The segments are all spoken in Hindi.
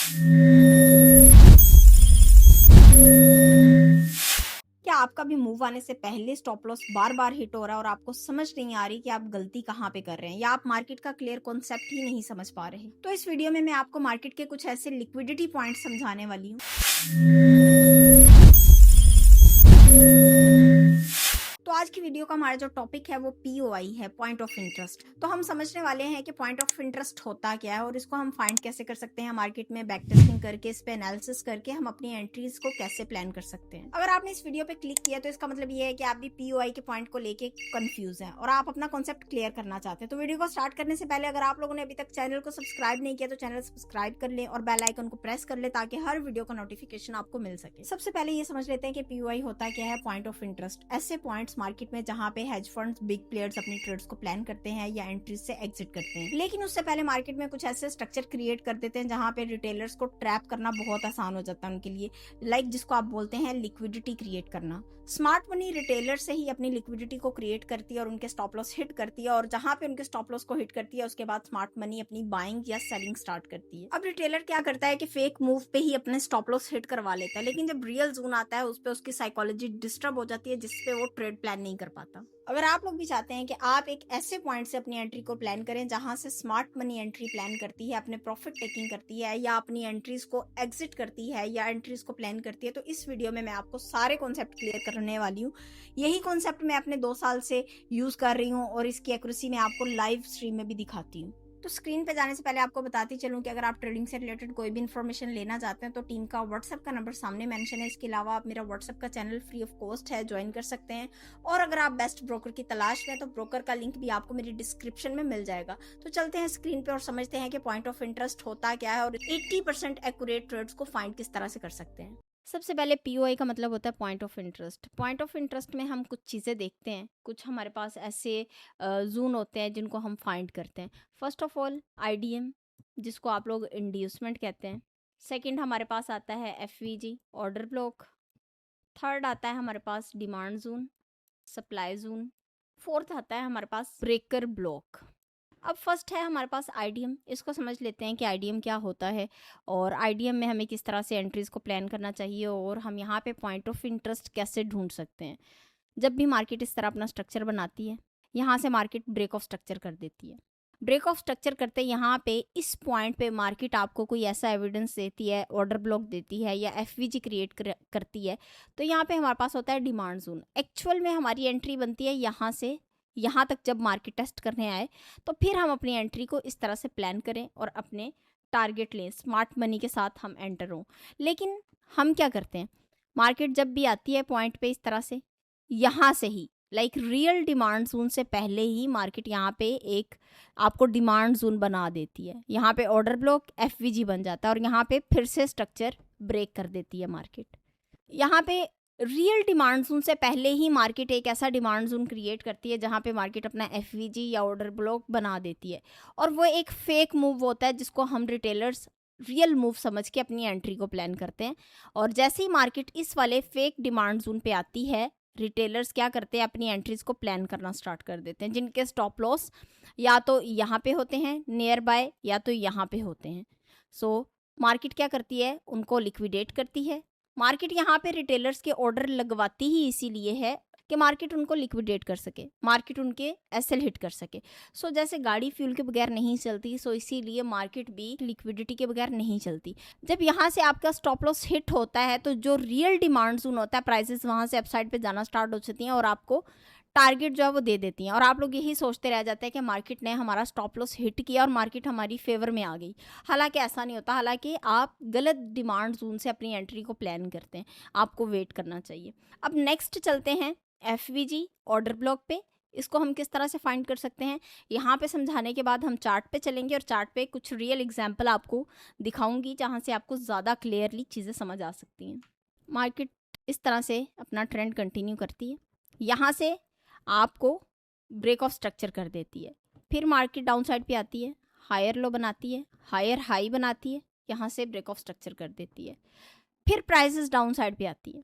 क्या आपका भी मूव आने से पहले स्टॉप लॉस बार-बार हिट हो रहा है और आपको समझ नहीं आ रही कि आप गलती कहाँ पे कर रहे हैं या आप मार्केट का क्लियर कॉन्सेप्ट ही नहीं समझ पा रहे? तो इस वीडियो में मैं आपको मार्केट के कुछ ऐसे लिक्विडिटी पॉइंट्स समझाने वाली हूँ। तो आज की वीडियो का हमारा जो टॉपिक है वो पीओआई है, पॉइंट ऑफ इंटरेस्ट। तो हम समझने वाले हैं कि पॉइंट ऑफ इंटरेस्ट होता क्या है और इसको हम फाइंड कैसे कर सकते हैं मार्केट में, बैक टेस्टिंग करके, इस पे एनालिसिस करके हम अपनी एंट्रीज को कैसे प्लान कर सकते हैं। अगर आपने इस वीडियो पे क्लिक किया तो इसका मतलब ये है कि आप भी पीओआई के पॉइंट को लेके कंफ्यूज हैं और आप अपना कॉन्सेप्ट क्लियर करना चाहते हैं। तो वीडियो को स्टार्ट करने से पहले अगर आप लोगों ने अभी तक चैनल को सब्सक्राइब नहीं किया तो चैनल सब्सक्राइब कर ले और बेल आइकन को प्रेस कर ले ताकि हर वीडियो का नोटिफिकेशन आपको मिल सके। सबसे पहले ये समझ लेते हैं कि पीओआई होता क्या है। पॉइंट ऑफ इंटरेस्ट ऐसे पॉइंट्स मार्केट में जहां पे हेज फंड्स, बिग प्लेयर्स अपनी ट्रेड्स को प्लान करते हैं या एंट्रीज से एग्जिट करते हैं। लेकिन उससे पहले मार्केट में कुछ ऐसे स्ट्रक्चर क्रिएट कर देते हैं जहां पे रिटेलर्स को ट्रैप करना बहुत आसान हो जाता है उनके लिए, जिसको आप बोलते हैं लिक्विडिटी क्रिएट करना। स्मार्ट मनी रिटेलर से ही अपनी लिक्विडिटी को क्रिएट करती है और उनके स्टॉप लॉस हिट करती है, और जहां पे उनके स्टॉप लॉस को हिट करती है उसके बाद स्मार्ट मनी अपनी बाइंग या सेलिंग स्टार्ट करती है। अब रिटेलर क्या करता है कि फेक मूव पे ही अपने स्टॉप लॉस हिट करवा लेता है, लेकिन जब रियल जोन आता है उस पे उसकी साइकोलॉजी डिस्टर्ब हो जाती है जिसपे वो ट्रेड प्लान नहीं कर पाता। अगर आप लोग भी चाहते हैं कि आप एक ऐसे पॉइंट से अपनी एंट्री को प्लान करें जहां से स्मार्ट मनी एंट्री प्लान करती है, अपने प्रॉफिट टेकिंग करती है या अपनी एंट्रीज को एग्जिट करती है या एंट्रीज को प्लान करती है, तो इस वीडियो में मैं आपको सारे कॉन्सेप्ट क्लियर करने वाली हूँ। यही कॉन्सेप्ट मैं अपने 2 साल से यूज कर रही हूँ और इसकी एक्यूरेसी मैं आपको लाइव स्ट्रीम में भी दिखाती हूँ। तो स्क्रीन पे जाने से पहले आपको बताती चलूं कि अगर आप ट्रेडिंग से रिलेटेड कोई भी इन्फॉर्मेशन लेना चाहते हैं तो टीम का व्हाट्सएप का नंबर सामने मेंशन है। इसके अलावा आप मेरा व्हाट्सएप का चैनल फ्री ऑफ कॉस्ट है, ज्वाइन कर सकते हैं। और अगर आप बेस्ट ब्रोकर की तलाश में तो ब्रोकर का लिंक भी आपको मेरी डिस्क्रिप्शन में मिल जाएगा। तो चलते हैं स्क्रीन पे और समझते हैं कि पॉइंट ऑफ इंटरेस्ट होता क्या है और 80% एक्यूरेट ट्रेड्स को फाइंड किस तरह से कर सकते हैं। सबसे पहले पीओआई का मतलब होता है point of interest. Point of interest में हम कुछ चीज़ें देखते हैं, कुछ हमारे पास ऐसे जोन होते हैं जिनको हम फाइंड करते हैं। फर्स्ट ऑफ ऑल आईडीएम, जिसको आप लोग इंड्यूसमेंट कहते हैं। सेकंड हमारे पास आता है एफवीजी, ऑर्डर ब्लॉक। थर्ड आता है हमारे पास demand zone, supply zone. Fourth आता है हमारे पास ब्रेकर ब्लॉक। अब फर्स्ट है हमारे पास आईडीएम। इसको समझ लेते हैं कि आईडीएम क्या होता है और आईडीएम में हमें किस तरह से एंट्रीज को प्लान करना चाहिए और हम यहाँ पे पॉइंट ऑफ इंटरेस्ट कैसे ढूंढ सकते हैं। जब भी मार्केट इस तरह अपना स्ट्रक्चर बनाती है, यहाँ से मार्केट ब्रेक ऑफ स्ट्रक्चर कर देती है। ब्रेक ऑफ स्ट्रक्चर करते यहाँ पे इस पॉइंट पे मार्केट आपको कोई ऐसा एविडेंस देती है, ऑर्डर ब्लॉक देती है या एफवीजी क्रिएट करती है, तो यहाँ पे हमारे पास होता है डिमांड जोन। एक्चुअल में हमारी एंट्री बनती है यहाँ से यहाँ तक। जब मार्केट टेस्ट करने आए तो फिर हम अपनी एंट्री को इस तरह से प्लान करें और अपने टारगेट लें, स्मार्ट मनी के साथ हम एंटर हों। लेकिन हम क्या करते हैं, मार्केट जब भी आती है पॉइंट पे इस तरह से, यहाँ से ही रियल डिमांड जोन से पहले ही मार्केट यहाँ पे एक आपको डिमांड जोन बना देती है। यहाँ पे ऑर्डर ब्लॉक एफवीजी बन जाता है और यहाँ पे फिर से स्ट्रक्चर ब्रेक कर देती है मार्केट। यहाँ पे रियल डिमांड जोन से पहले ही मार्केट एक ऐसा डिमांड जोन क्रिएट करती है जहाँ पे मार्केट अपना एफवीजी या ऑर्डर ब्लॉक बना देती है, और वो एक फेक मूव होता है जिसको हम रिटेलर्स रियल मूव समझ के अपनी एंट्री को प्लान करते हैं। और जैसे ही मार्केट इस वाले फेक डिमांड जोन पे आती है, रिटेलर्स क्या करते हैं, अपनी एंट्रीज को प्लान करना स्टार्ट कर देते हैं, जिनके स्टॉप लॉस या तो यहाँ पे होते हैं नियर बाय या तो यहाँ पे होते हैं। सो मार्केट क्या करती है, उनको लिक्विडेट करती है। मार्केट यहाँ पे रिटेलर्स के ऑर्डर लगवाती ही इसीलिए है कि मार्केट उनको लिक्विडेट कर सके, मार्केट उनके एसएल हिट कर सके। सो जैसे गाड़ी फ्यूल के बगैर नहीं चलती, सो इसीलिए मार्केट भी लिक्विडिटी के बगैर नहीं चलती। जब यहाँ से आपका स्टॉप लॉस हिट होता है तो जो रियल डिमांड जोन होता है, प्राइसेस वहाँ से अपसाइड पे जाना स्टार्ट हो जाती हैं और आपको टारगेट जो है वो दे देती हैं। और आप लोग यही सोचते रह जाते हैं कि मार्केट ने हमारा स्टॉप लॉस हिट किया और मार्केट हमारी फेवर में आ गई। हालांकि ऐसा नहीं होता, हालांकि आप गलत डिमांड जोन से अपनी एंट्री को प्लान करते हैं, आपको वेट करना चाहिए। अब नेक्स्ट चलते हैं एफवीजी ऑर्डर ब्लॉक पे। इसको हम किस तरह से फाइंड कर सकते हैं, यहाँ पे समझाने के बाद हम चार्ट पे चलेंगे और चार्ट पे कुछ रियल एग्जांपल आपको दिखाऊंगी जहाँ से आपको ज़्यादा क्लियरली चीज़ें समझ आ सकती हैं। मार्केट इस तरह से अपना ट्रेंड कंटिन्यू करती है, यहाँ से आपको ब्रेक ऑफ स्ट्रक्चर कर देती है, फिर मार्केट डाउन साइड पे आती है, हायर लो बनाती है, हायर हाई बनाती है, यहाँ से ब्रेक ऑफ स्ट्रक्चर कर देती है, फिर प्राइसेस डाउन साइड पे आती है,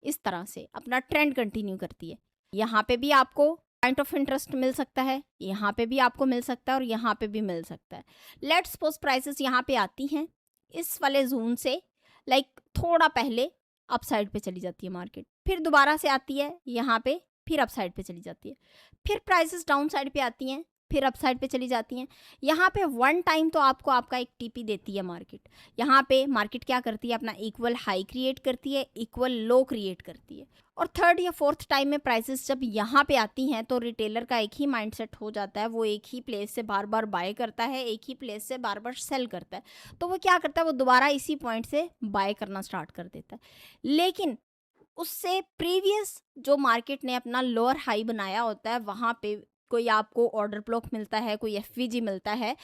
इस तरह से अपना ट्रेंड कंटिन्यू करती है। यहाँ पे भी आपको पॉइंट ऑफ इंटरेस्ट मिल सकता है, यहाँ पे भी आपको मिल सकता है और यहाँ पे भी मिल सकता है। लेट्स सपोज प्राइसेस यहाँ पे आती हैं, इस वाले जोन से लाइक थोड़ा पहले अपसाइड पे चली जाती है मार्केट, फिर दोबारा से आती है यहाँ पे, फिर अपसाइड पे चली जाती है, फिर प्राइसेस डाउन साइड पे आती हैं, फिर अपसाइड पे चली जाती हैं। यहाँ पे वन टाइम तो आपको आपका एक टीपी देती है मार्केट। यहाँ पे मार्केट क्या करती है, अपना इक्वल हाई क्रिएट करती है, इक्वल लो क्रिएट करती है। और थर्ड या फोर्थ टाइम में प्राइसेस जब यहाँ पे आती हैं तो रिटेलर का एक ही माइंडसेट हो जाता है, वो एक ही प्लेस से बार बार बाय करता है, एक ही प्लेस से बार बार सेल करता है। तो वो क्या करता है, वो दोबारा इसी पॉइंट से बाय करना स्टार्ट कर देता है। लेकिन उससे प्रीवियस जो मार्केट ने अपना लोअर हाई बनाया होता है, वहाँ पे कोई आपको ऑर्डर ब्लॉक मिलता है, कोई एफवीजी मिलता है,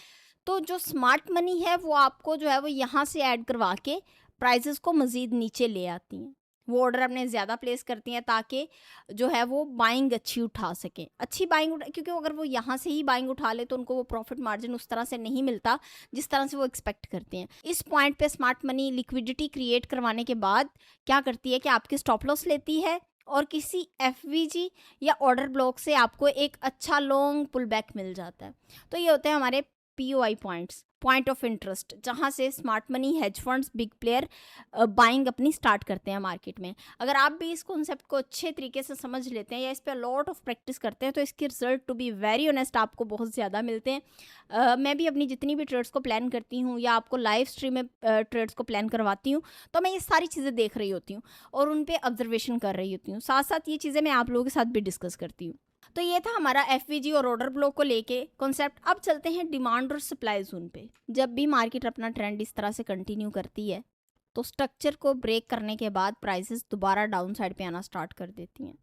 तो जो स्मार्ट मनी है वो आपको जो है वो यहाँ से ऐड करवा के प्राइसेस को मज़ीद नीचे ले आती हैं। वो ऑर्डर अपने ज़्यादा प्लेस करती हैं ताकि जो है वो बाइंग अच्छी उठा सकें, अच्छी बाइंग क्योंकि अगर वो यहाँ से ही बाइंग उठा ले तो उनको वो प्रॉफिट मार्जिन उस तरह से नहीं मिलता जिस तरह से वो एक्सपेक्ट करते हैं। इस पॉइंट पे स्मार्ट मनी लिक्विडिटी क्रिएट करवाने के बाद क्या करती है कि आपकी स्टॉप लॉस लेती है और किसी एफवीजी या ऑर्डर ब्लॉक से आपको एक अच्छा लॉन्ग पुल बैक मिल जाता है। तो ये होते हैं हमारे POI points, point of interest, जहाँ से smart money, hedge funds, big player buying अपनी स्टार्ट करते हैं मार्केट में। अगर आप भी इस कॉन्सेप्ट को अच्छे तरीके से समझ लेते हैं या इस पर लॉट ऑफ प्रैक्टिस करते हैं तो इसके result to be very honest आपको बहुत ज़्यादा मिलते हैं। मैं भी अपनी जितनी भी ट्रेड्स को प्लान करती हूँ या आपको लाइव स्ट्रीम में ट्रेड्स को प्लान करवाती हूँ तो मैं ये सारी चीज़ें देख रही होती हूँ और उन पर ऑब्जर्वेशन कर रही होती हूँ, साथ साथ ये चीज़ें मैं आप लोगों के साथ भी डिस्कस करती हूँ। तो ये था हमारा एफवीजी और ऑर्डर ब्लॉक को लेके कॉन्सेप्ट। अब चलते हैं डिमांड और सप्लाई जोन पे। जब भी मार्केट अपना ट्रेंड इस तरह से कंटिन्यू करती है तो स्ट्रक्चर को ब्रेक करने के बाद प्राइसेस दोबारा डाउन साइड पे आना स्टार्ट कर देती हैं।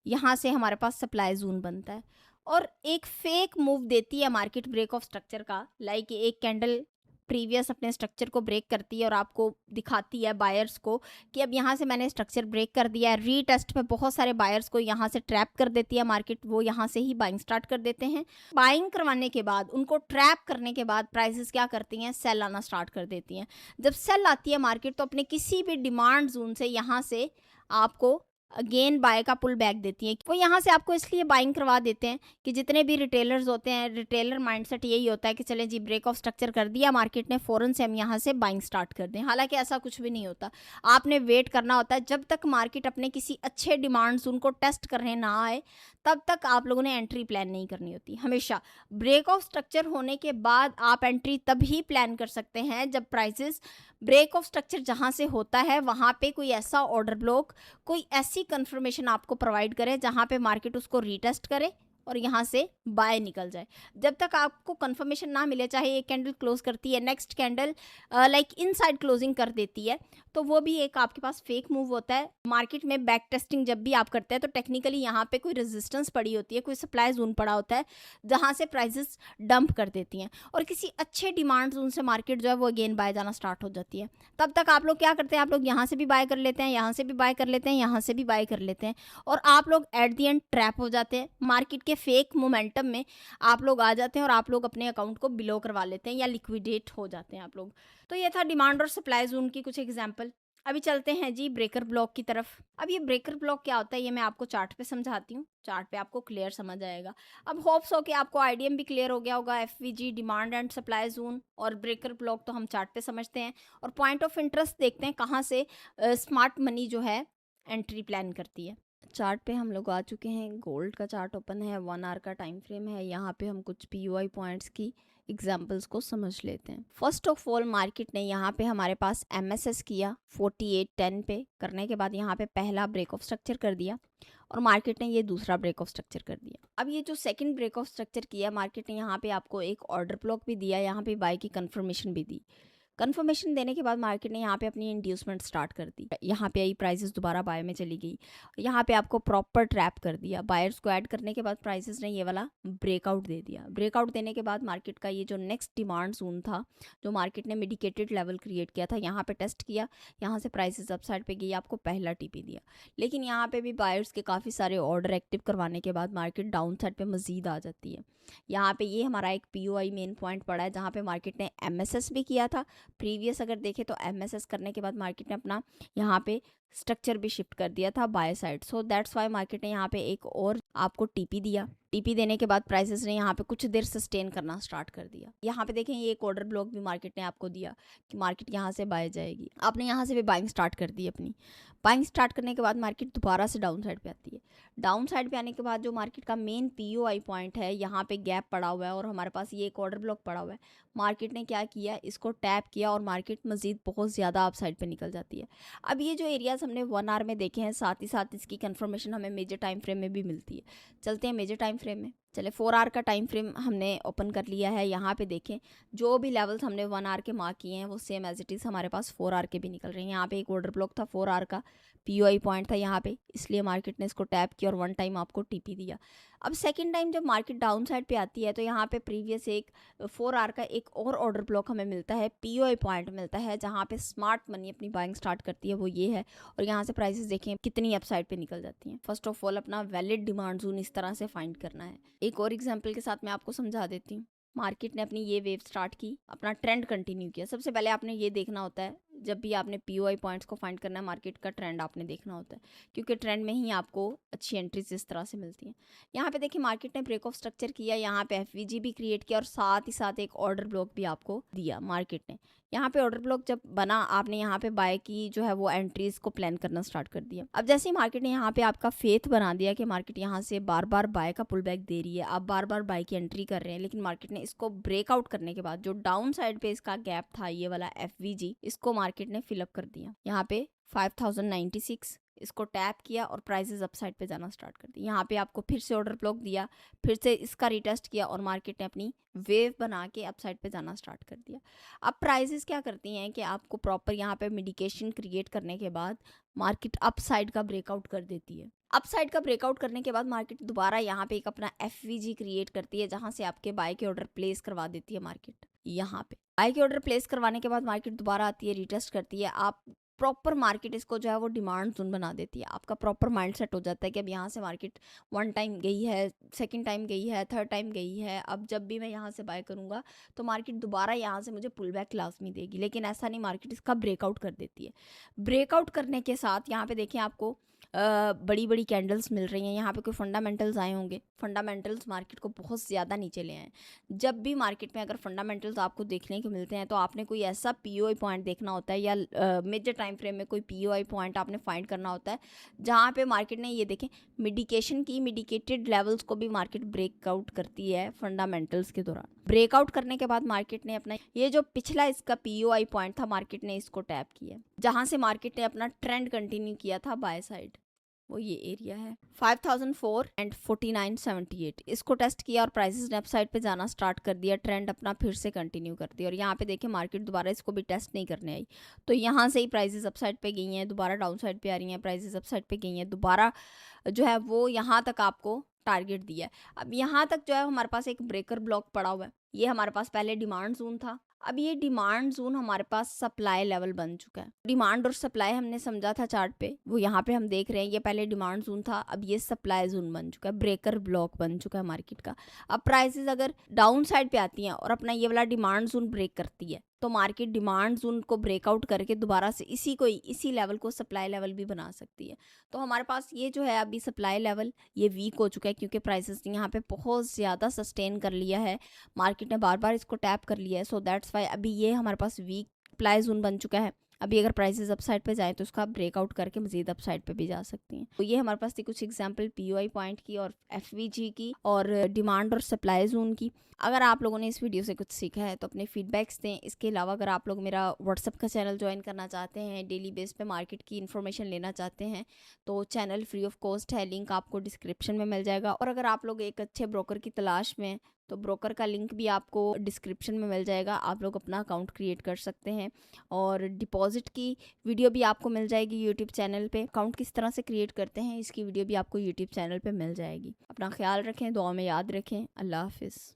यहाँ से हमारे पास सप्लाई जोन बनता है और एक फेक मूव देती है मार्केट ब्रेक ऑफ स्ट्रक्चर का। लाइक एक कैंडल प्रीवियस अपने स्ट्रक्चर को ब्रेक करती है और आपको दिखाती है बायर्स को कि अब यहाँ से मैंने स्ट्रक्चर ब्रेक कर दिया है। रीटेस्ट पे बहुत सारे बायर्स को यहाँ से ट्रैप कर देती है मार्केट, वो यहाँ से ही बाइंग स्टार्ट कर देते हैं। बाइंग करवाने के बाद, उनको ट्रैप करने के बाद प्राइसेस क्या करती हैं, सेल आना स्टार्ट कर देती हैं। जब सेल आती है मार्केट तो अपने किसी भी डिमांड जोन से यहाँ से आपको अगेन बाय का पुल बैक देती है। वो यहाँ से आपको इसलिए बाइंग करवा देते हैं कि जितने भी रिटेलर्स होते हैं, रिटेलर माइंडसेट यही होता है कि चले जी ब्रेक ऑफ स्ट्रक्चर कर दिया मार्केट ने, फ़ौरन से हम यहाँ से बाइंग स्टार्ट कर दें। हालांकि ऐसा कुछ भी नहीं होता, आपने वेट करना होता है जब तक मार्केट अपने किसी अच्छे डिमांड जोन को टेस्ट करने ना आए, तब तक आप लोगों ने एंट्री प्लान नहीं करनी होती। हमेशा ब्रेक ऑफ स्ट्रक्चर होने के बाद आप एंट्री तभी प्लान कर सकते हैं जब प्राइसेस ब्रेक ऑफ स्ट्रक्चर जहाँ से होता है वहाँ पे कोई ऐसा ऑर्डर ब्लॉक, कोई ऐसी कंफर्मेशन आपको प्रोवाइड करे जहाँ पे मार्केट उसको रीटेस्ट करे और यहाँ से बाय निकल जाए। जब तक आपको कंफर्मेशन ना मिले, चाहे एक कैंडल क्लोज करती है, next candle like inside closing कर देती है, तो वो भी एक आपके पास फेक मूव होता है। मार्केट में बैक टेस्टिंग जब भी आप करते हैं तो टेक्निकली यहाँ पे कोई रेजिस्टेंस पड़ी होती है, कोई सप्लाई जोन पड़ा होता है जहाँ से प्राइसेस डंप कर देती हैं और किसी अच्छे डिमांड जोन से मार्केट जो है वो अगेन बाय जाना स्टार्ट हो जाती है। तब तक आप लोग क्या करते हैं, आप लोग यहाँ से भी बाय कर लेते हैं, यहाँ से भी बाय कर लेते हैं, यहाँ से भी बाय कर लेते हैं और आप लोग एट दी एंड ट्रैप हो जाते हैं। मार्केट के फेक मोमेंटम में आप लोग आ जाते हैं और आप लोग अपने अकाउंट को बिलो करवा लेते हैं या लिक्विडेट हो जाते हैं आप लोग। तो ये था डिमांड और सप्लाई जोन की कुछ एग्जांपल। अभी चलते हैं जी ब्रेकर ब्लॉक की तरफ। अब ये ब्रेकर ब्लॉक क्या होता है ये मैं आपको चार्ट पे समझाती हूँ, चार्ट पे आपको क्लियर समझ आएगा। अब होप्स हो कि आपको आईडीएम भी क्लियर हो गया होगा। FVG, demand and supply zone और ब्रेकर ब्लॉक तो हम चार्ट पे समझते हैं और पॉइंट ऑफ इंटरेस्ट देखते हैं कहाँ से स्मार्ट मनी जो है एंट्री प्लान करती है। चार्ट पे हम लोग आ चुके हैं, गोल्ड का चार्ट ओपन है, 1 आवर का टाइम फ्रेम है। यहाँ पे हम कुछ पीओआई पॉइंट्स की एग्जाम्पल्स को समझ लेते हैं। फर्स्ट ऑफ ऑल मार्केट ने यहाँ पे हमारे पास एमएसएस किया 4810 पे, करने के बाद यहाँ पे पहला ब्रेक ऑफ स्ट्रक्चर कर दिया और मार्केट ने ये दूसरा ब्रेक ऑफ स्ट्रक्चर कर दिया। अब ये जो सेकंड ब्रेक ऑफ स्ट्रक्चर किया मार्केट ने, यहाँ पे आपको एक ऑर्डर ब्लॉक भी दिया, यहाँ पे बाय की कंफर्मेशन भी दी। कंफर्मेशन देने के बाद मार्केट ने यहाँ पे अपनी इंड्यूसमेंट स्टार्ट कर दी। यहाँ पे आई प्राइसेस दोबारा बाय में चली गई, यहाँ पे आपको प्रॉपर ट्रैप कर दिया। बायर्स को ऐड करने के बाद प्राइसेस ने ये वाला ब्रेकआउट दे दिया। ब्रेकआउट देने के बाद मार्केट का ये जो नेक्स्ट डिमांड जोन था, जो मार्केट ने मिडिकेटेड लेवल क्रिएट किया था, यहाँ पे टेस्ट किया, यहाँ से प्राइसेस अपसाइड पे गई, आपको पहला टीपी दिया। लेकिन यहाँ पे भी बायर्स के काफ़ी सारे ऑर्डर एक्टिव करवाने के बाद मार्केट डाउन साइड पे मजीद आ जाती है। यहाँ पे ये हमारा एक पीओआई मेन पॉइंट पड़ा है जहाँ पे मार्केट ने एमएसएस भी किया था। प्रीवियस अगर देखें तो एमएसएस करने के बाद मार्केट ने अपना यहाँ पे स्ट्रक्चर भी शिफ्ट कर दिया था by side. So that's why market ने यहाँ पे एक और आपको टीपी दिया। टीपी देने के बाद प्राइसेस ने यहाँ पे कुछ देर सस्टेन करना स्टार्ट कर दिया। यहाँ पे देखें ये एक ऑर्डर ब्लॉक भी मार्केट ने आपको दिया कि मार्केट यहाँ से बाय जाएगी। आपने यहाँ से भी बाइंग स्टार्ट कर दी अपनी। बाइंग स्टार्ट करने के बाद मार्केट दोबारा से डाउन साइड पे आती है। डाउन साइड पे आने के बाद जो मार्केट का मेन पीओआई पॉइंट है, यहाँ पे गैप पड़ा हुआ है और हमारे पास ये एक ऑर्डर ब्लॉक पड़ा हुआ है। मार्केट ने क्या किया, इसको टैप किया और मार्केट मजीद बहुत ज़्यादा अपसाइड पे निकल जाती है। अब ये जो एरियाज हमने 1 आवर में देखे हैं, साथ ही साथ इसकी कंफर्मेशन हमें मेजर टाइम फ्रेम में भी मिलती है। चलते हैं मेजर टाइम फ्रेम में। चले 4 आवर का टाइम फ्रेम हमने ओपन कर लिया है। यहाँ पे देखें जो भी लेवल्स हमने 1 आवर के मार्क किए हैं वो सेम एज इट इज़ हमारे पास 4 आवर के भी निकल रहे हैं। यहाँ पे एक ऑर्डर ब्लॉक था, 4 आवर का पीओआई पॉइंट था यहाँ पे, इसलिए मार्केट ने इसको टैप किया और 1 टाइम आपको टीपी दिया। अब सेकंड टाइम जब मार्केट डाउन साइड पे आती है तो यहाँ पे प्रीवियस एक 4 आवर का एक और ऑर्डर ब्लॉक हमें मिलता है, पीओआई पॉइंट मिलता है, जहाँ पे स्मार्ट मनी अपनी बाइंग स्टार्ट करती है, वो ये है। और यहाँ से प्राइसेस देखें कितनी अपसाइड पे निकल जाती हैं। फर्स्ट ऑफ ऑल अपना वैलिड डिमांड जोन इस तरह से फाइंड करना है। एक और एग्जाम्पल के साथ मैं आपको समझा देती हूँ। मार्केट ने अपनी ये वेव स्टार्ट की, अपना ट्रेंड कंटिन्यू किया। सबसे पहले आपने ये देखना होता है, जब भी आपने पीओआई पॉइंट्स को फाइंड करना है, मार्केट का ट्रेंड आपने देखना होता है, क्योंकि ट्रेंड में ही आपको अच्छी एंट्रीज इस तरह से मिलती हैं। यहाँ पे देखिए मार्केट ने ब्रेक ऑफ स्ट्रक्चर किया, यहाँ पे एफवीजी भी क्रिएट किया और साथ ही साथ एक ऑर्डर ब्लॉक भी आपको दिया मार्केट ने। यहाँ पे ऑर्डर ब्लॉक जब बना, आपने यहाँ पे बाय की जो है वो एंट्रीज को प्लान करना स्टार्ट कर दिया। अब जैसे ही मार्केट ने यहाँ पे आपका फेथ बना दिया कि मार्केट यहाँ से बार बार बाय का पुल बैक दे रही है, आप बार बार बाय की एंट्री कर रहे हैं, लेकिन मार्केट ने इसको ब्रेकआउट करने के बाद जो डाउन साइड पे इसका गैप था, ये वाला एफवीजी, इसको मार्केट ने फिलअप कर दिया। यहाँ पे 5096 इसको टैप किया और प्राइसेस अपसाइड पे जाना स्टार्ट कर दी। यहाँ पे आपको फिर से ऑर्डर ब्लॉक दिया, फिर से इसका रिटेस्ट किया और मार्केट ने अपनी वेव बना के अपसाइड पे जाना स्टार्ट कर दिया। अब प्राइसेस क्या करती हैं कि आपको प्रॉपर यहाँ पे मिडिकेशन क्रिएट करने के बाद मार्केट अपसाइड का ब्रेकआउट कर देती है। अपसाइड का ब्रेकआउट करने के बाद मार्केट दोबारा यहाँ पे एक अपना एफवीजी क्रिएट करती है, जहाँ से आपके बाय के ऑर्डर प्लेस करवा देती है मार्केट। यहाँ पे बाय के ऑर्डर प्लेस करवाने के बाद मार्केट दोबारा आती है, रिटेस्ट करती है। आप प्रॉपर मार्केट इसको जो है वो डिमांड जोन बना देती है। आपका प्रॉपर माइंड सेट हो जाता है कि अब यहाँ से मार्केट 1 टाइम गई है, सेकंड टाइम गई है, थर्ड टाइम गई है, अब जब भी मैं यहाँ से बाय करूँगा तो मार्केट दोबारा यहाँ से मुझे पुल बैक लाजमी देगी। लेकिन ऐसा नहीं, मार्केट इसका ब्रेकआउट कर देती है। ब्रेकआउट करने के साथ यहाँ पे देखें आपको बड़ी बड़ी कैंडल्स मिल रही हैं। यहाँ पे कोई फंडामेंटल्स आए होंगे, फंडामेंटल्स मार्केट को बहुत ज़्यादा नीचे ले आए। जब भी मार्केट में अगर फंडामेंटल्स आपको देखने को मिलते हैं तो आपने कोई ऐसा पीओआई पॉइंट देखना होता है या मेजर टाइम फ्रेम में कोई पीओआई पॉइंट आपने फाइंड करना होता है, जहाँ पे मार्केट ने ये देखें मिडिकेशन की, मिडिकेटेड लेवल्स को भी मार्केट ब्रेकआउट करती है फंडामेंटल्स के दौरान। ब्रेकआउट करने के बाद मार्केट ने अपना ये जो पिछला इसका पीओआई पॉइंट था, मार्केट ने इसको टैप किया, जहाँ से मार्केट ने अपना ट्रेंड कंटिन्यू किया था बाय साइड। वो ये एरिया है 5004 एंड 4978। इसको टेस्ट किया और प्राइसेस ने अपसाइड पे जाना स्टार्ट कर दिया, ट्रेंड अपना फिर से कंटिन्यू कर दिया। और यहाँ पे देखें मार्केट दोबारा इसको भी टेस्ट नहीं करने आई, तो यहाँ से ही प्राइसेस अपसाइड पे गई हैं, दोबारा डाउन साइड पे आ रही हैं, प्राइसेस अपसाइड पे गई हैं, दोबारा जो है वो यहाँ तक आपको टारगेट दिया है। अब यहाँ तक जो है हमारे पास एक ब्रेकर ब्लॉक पड़ा हुआ है। ये हमारे पास पहले डिमांड जोन था, अब ये डिमांड जोन हमारे पास सप्लाई लेवल बन चुका है। डिमांड और सप्लाई हमने समझा था चार्ट पे, वो यहाँ पे हम देख रहे हैं। ये पहले डिमांड जोन था, अब ये सप्लाई जोन बन चुका है, ब्रेकर ब्लॉक बन चुका है मार्केट का। अब प्राइसेस अगर डाउन साइड पे आती हैं और अपना ये वाला डिमांड जोन ब्रेक करती है तो मार्केट डिमांड जोन को ब्रेकआउट करके दोबारा से इसी लेवल को सप्लाई लेवल भी बना सकती है। तो हमारे पास ये जो है अभी सप्लाई लेवल ये वीक हो चुका है, क्योंकि प्राइसेस ने यहाँ पे बहुत ज़्यादा सस्टेन कर लिया है, मार्केट ने बार बार इसको टैप कर लिया है। सो दैट्स वाई अभी ये हमारे पास वीक सप्लाई जोन बन चुका है। अभी अगर प्राइसेस अपसाइड पे जाएं तो उसका ब्रेकआउट करके मजीद अपसाइड पे भी जा सकती हैं। तो ये हमारे पास थी कुछ एग्जांपल पीओआई पॉइंट की और एफवीजी की और डिमांड और सप्लाई जोन की। अगर आप लोगों ने इस वीडियो से कुछ सीखा है तो अपने फीडबैक्स दें। इसके अलावा अगर आप लोग मेरा व्हाट्सअप का चैनल ज्वाइन करना चाहते हैं, डेली बेस पे मार्केट की इन्फॉर्मेशन लेना चाहते हैं, तो चैनल फ्री ऑफ कॉस्ट है, लिंक आपको डिस्क्रिप्शन में मिल जाएगा। और अगर आप लोग एक अच्छे ब्रोकर की तलाश में तो ब्रोकर का लिंक भी आपको डिस्क्रिप्शन में मिल जाएगा, आप लोग अपना अकाउंट क्रिएट कर सकते हैं। और डिपॉजिट की वीडियो भी आपको मिल जाएगी यूट्यूब चैनल पे। अकाउंट किस तरह से क्रिएट करते हैं इसकी वीडियो भी आपको यूट्यूब चैनल पे मिल जाएगी। अपना ख्याल रखें, दुआ में याद रखें। अल्लाह हाफिज़।